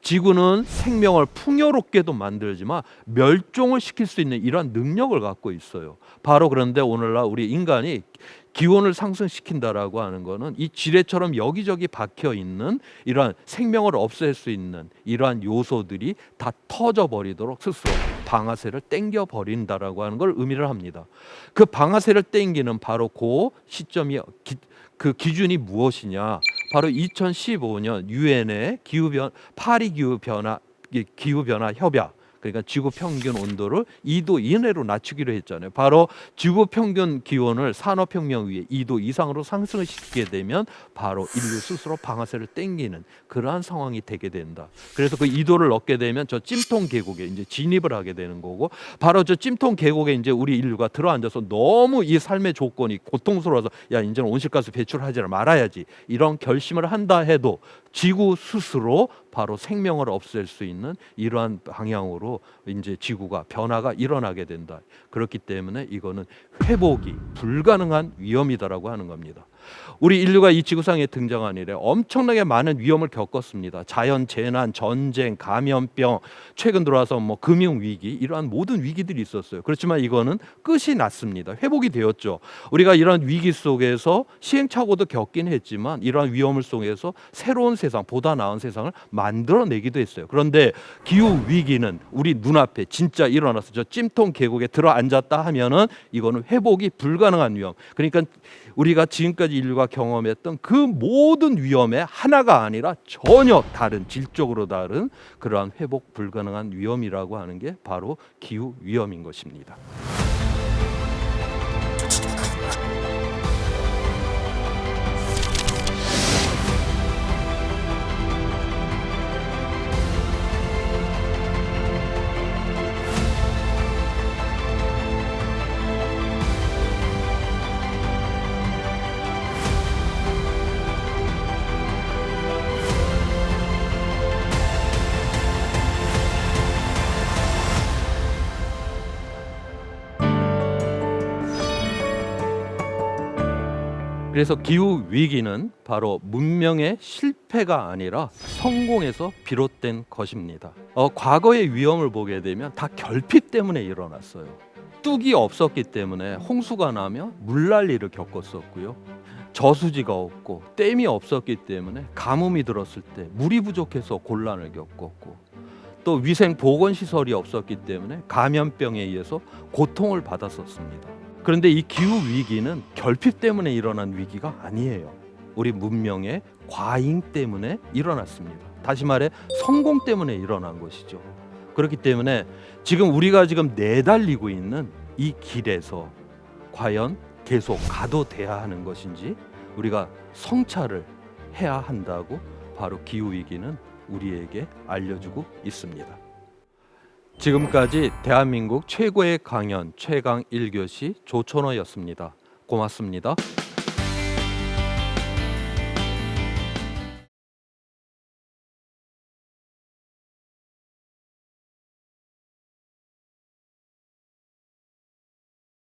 지구는 생명을 풍요롭게도 만들지만 멸종을 시킬 수 있는 이러한 능력을 갖고 있어요. 바로 그런데 오늘날 우리 인간이 기온을 상승시킨다라고 하는 것은 이 지뢰처럼 여기저기 박혀 있는 이러한 생명을 없앨 수 있는 이러한 요소들이 다 터져버리도록 스스로 방아쇠를 땡겨 버린다라고 하는 걸 의미를 합니다. 그 방아쇠를 땡기는 바로 그 시점이 그 기준이 무엇이냐? 바로 2015년 유엔의 파리 기후 변화 협약, 그러니까 지구 평균 온도를 2도 이내로 낮추기로 했잖아요. 바로 지구 평균 기온을 산업혁명 위에 2도 이상으로 상승을 시키게 되면 바로 인류 스스로 방아쇠를 땡기는 그러한 상황이 되게 된다. 그래서 그 2도를 넘게 되면 저 찜통 계곡에 이제 진입을 하게 되는 거고, 바로 저 찜통 계곡에 이제 우리 인류가 들어앉아서 너무 이 삶의 조건이 고통스러워서 야, 이제는 온실가스 배출하지 말아야지, 이런 결심을 한다 해도 지구 스스로 바로 생명을 없앨 수 있는 이러한 방향으로 이제 지구가 변화가 일어나게 된다. 그렇기 때문에 이거는 회복이 불가능한 위험이다라고 하는 겁니다. 우리 인류가 이 지구상에 등장한 이래 엄청나게 많은 위험을 겪었습니다. 자연 재난, 전쟁, 감염병, 최근 들어와서 뭐 금융 위기, 이러한 모든 위기들이 있었어요. 그렇지만 이거는 끝이 났습니다. 회복이 되었죠. 우리가 이런 위기 속에서 시행착오도 겪긴 했지만 이러한 위험을 속에서 새로운 세상, 보다 나은 세상을 만들어내기도 했어요. 그런데 기후 위기는 우리 눈앞에 진짜 일어나서 저 찜통 계곡에 들어앉았다 하면은 이거는 회복이 불가능한 위험. 그러니까 우리가 지금까지 인류가 경험했던 그 모든 위험의 하나가 아니라 전혀 다른, 질적으로 다른 그러한 회복 불가능한 위험이라고 하는 게 바로 기후 위험인 것입니다. 그래서 기후 위기는 바로 문명의 실패가 아니라 성공에서 비롯된 것입니다. 과거의 위험을 보게 되면 다 결핍 때문에 일어났어요. 뚝이 없었기 때문에 홍수가 나면 물난리를 겪었었고요. 저수지가 없고 댐이 없었기 때문에 가뭄이 들었을 때 물이 부족해서 곤란을 겪었고, 또 위생 보건 시설이 없었기 때문에 감염병에 의해서 고통을 받았었습니다. 그런데 이 기후 위기는 결핍 때문에 일어난 위기가 아니에요. 우리 문명의 과잉 때문에 일어났습니다. 다시 말해 성공 때문에 일어난 것이죠. 그렇기 때문에 우리가 지금 내달리고 있는 이 길에서 과연 계속 가도 돼야 하는 것인지 우리가 성찰을 해야 한다고 바로 기후 위기는 우리에게 알려주고 있습니다. 지금까지 대한민국 최고의 강연 최강 1교시 조천호였습니다. 고맙습니다.